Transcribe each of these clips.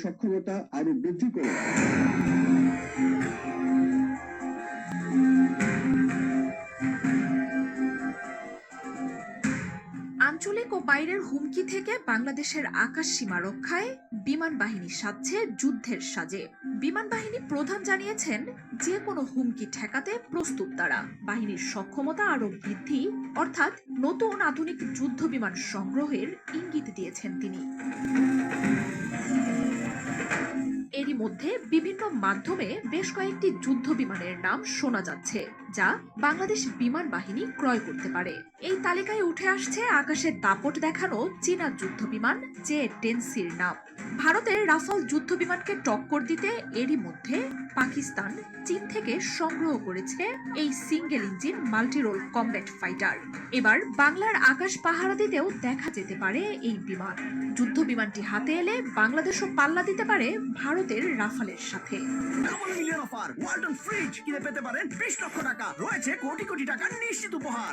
সক্ষমতা আরো বৃদ্ধি করে। আঞ্চলিক ও বাইরের হুমকি থেকে বাংলাদেশের আকাশ সীমা রক্ষায় বিমান বাহিনী সাজছে যুদ্ধের সাজে। বিমান বাহিনী প্রধান জানিয়েছেন, যে কোনো হুমকি ঠেকাতে প্রস্তুত তারা। বাহিনীর সক্ষমতা আরো বৃদ্ধি অর্থাৎ নতুন আধুনিক যুদ্ধ বিমান সংগ্রহের ইঙ্গিত দিয়েছেন তিনি। এরই মধ্যে বিভিন্ন মাধ্যমে বেশ কয়েকটি যুদ্ধ বিমানের নাম শোনা যাচ্ছে, যা বাংলাদেশ বিমান বাহিনী ক্রয় করতে পারে। এই তালিকায় উঠে আসছে আকাশের দাপট দেখানো চীনা যুদ্ধ বিমান J-10C-র নাম। ভারতের রাফাল যুদ্ধ বিমানকে টক্কর দিতে এরই মধ্যে পাকিস্তান চীন থেকে সংগ্রহ করেছে এই single engine multirole combat fighter. এবার বাংলার আকাশ পাহারা দিতেও দেখা যেতে পারে এই বিমান। যুদ্ধ বিমানটি হাতে এলে বাংলাদেশও পাল্লা দিতে পারে ভারতের রাফালের সাথে। Double million offer, Walton fridge কিনে পেতে পারেন 20 লক্ষ টাকা, রয়েছে কোটি কোটি টাকার নিশ্চিত উপহার।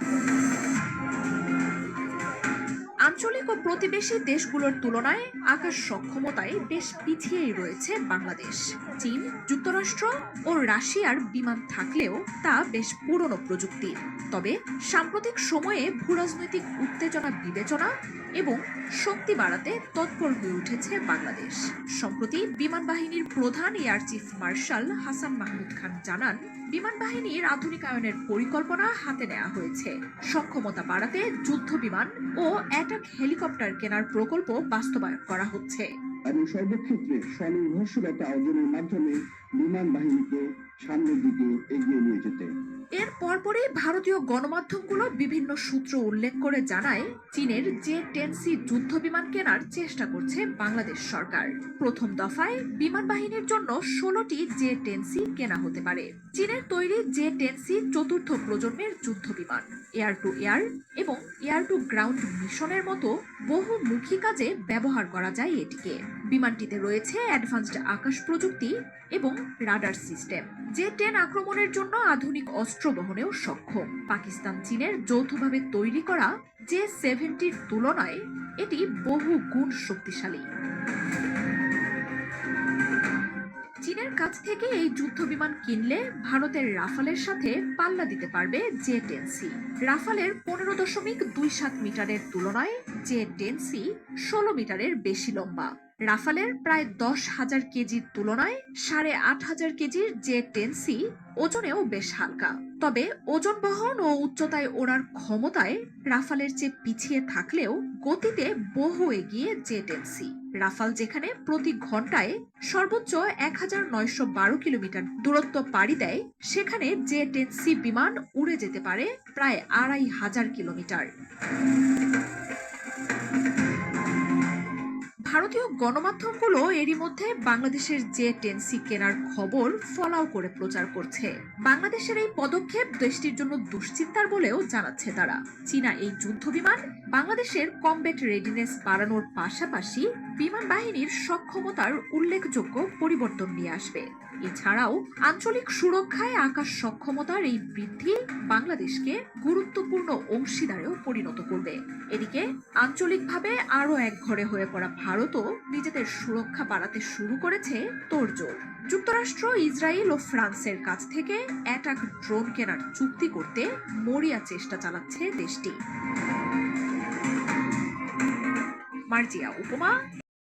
আঞ্চলিক ও প্রতিবেশী দেশগুলোর তুলনায় আকাশ সক্ষমতায় বেশ পিছিয়েই রয়েছে বাংলাদেশ। চীন, যুক্তরাষ্ট্র ও রাশিয়ার বিমান থাকলেও তা বেশ পুরনো প্রযুক্তির। তবে সাম্প্রতিক সময়ে ভূরাজনৈতিক উত্তেজনা বিবেচনা এবং শক্তি বাড়াতে তৎপর হয়ে উঠেছে বাংলাদেশ। সম্প্রতি বিমান বাহিনীর প্রধান air chief marshal Hasan Mahmud Khan জানান, বিমান বাহিনীর আধুনিকায়নের পরিকল্পনা হাতে নেওয়া হয়েছে। সক্ষমতা বাড়াতে যুদ্ধ বিমান ও অ্যাটাক হেলিকপ্টার কেনার প্রকল্প বাস্তবায়ন করা হচ্ছে এবং সর্বক্ষেত্রে স্বনির্ভরশীলতা অর্জনের মাধ্যমে বিমান বাহিনীকে সামনের দিকে এগিয়ে নিয়ে যেতে। এর পরপরই ভারতীয় গণমাধ্যমগুলো বিভিন্ন সূত্র উল্লেখ করে জানায়, চীনের J-10C যুদ্ধ বিমান কেনার চেষ্টা করছে বাংলাদেশ সরকার। প্রথম দফায় বিমান বাহিনীর জন্য 16টি J-10C কেনা হতে পারে। চীনের তৈরি J-10C চতুর্থ প্রজন্মের যুদ্ধ বিমান। এয়ার টু এয়ার এবং এয়ার টু গ্রাউন্ড মিশনের মতো বহুমুখী কাজে ব্যবহার করা যায় এটিকে। বিমানটিতে রয়েছে অ্যাডভান্সড আকাশ প্রযুক্তি এবং রাডার সিস্টেম। J-10 আক্রমণের জন্য আধুনিক অস্ত্র বহনেও সক্ষম। পাকিস্তান চীনের যৌথভাবে তৈরি করা J-70-র তুলনায় এটি বহু গুণ শক্তিশালী। চীনের কাছ থেকে এই যুদ্ধ বিমান কিনলে ভারতের রাফালের সাথে পাল্লা দিতে পারবে J-10C। রাফালের 15.27 মিটারের তুলনায় J-10C 16 মিটারের বেশি লম্বা। রাফালের প্রায় 10,000 কেজির তুলনায় 8,500 কেজির J-10C ওজনেও বেশ হালকা। তবে ওজন বহন ও উচ্চতায় ওড়ার ক্ষমতায় রাফালের চেয়ে পিছিয়ে থাকলেও গতিতে বহু এগিয়ে J-10C। রাফাল যেখানে প্রতি ঘন্টায় সর্বোচ্চ 1912 কিলোমিটার দূরত্ব পাড়ি দেয়, সেখানে J-10C বিমান উড়ে যেতে পারে প্রায় 2500 কিলোমিটার। ভারতীয় গণমাধ্যমগুলো এরই মধ্যে বাংলাদেশের J-10C কেনার খবর ফলাও করে প্রচার করছে। বাংলাদেশের এই পদক্ষেপ দেশটির জন্য দুশ্চিন্তার বলেও জানাচ্ছে তারা। চীনা এই যুদ্ধ বিমান বাংলাদেশের কমব্যাট রেডিনেস বাড়ানোর পাশাপাশি বিমান বাহিনীর সক্ষমতার উল্লেখযোগ্য পরিবর্তন নিয়ে আসবে। এছাড়াও আঞ্চলিক সুরক্ষায় আকাশ সক্ষমতার এই বৃদ্ধি বাংলাদেশকে গুরুত্বপূর্ণ অংশীদারেও পরিণত করবে। এদিকে আঞ্চলিকভাবে আরও একঘরে হয়ে পড়া ভারতও নিজেদের সুরক্ষা বাড়াতে শুরু করেছে তোড়জোড়। যুক্তরাষ্ট্র, ইসরায়েল ও ফ্রান্সের কাছ থেকে অ্যাটাক ড্রোন কেনার চুক্তি করতে মরিয়া চেষ্টা চালাচ্ছে দেশটি। মার্জিয়া উপমা,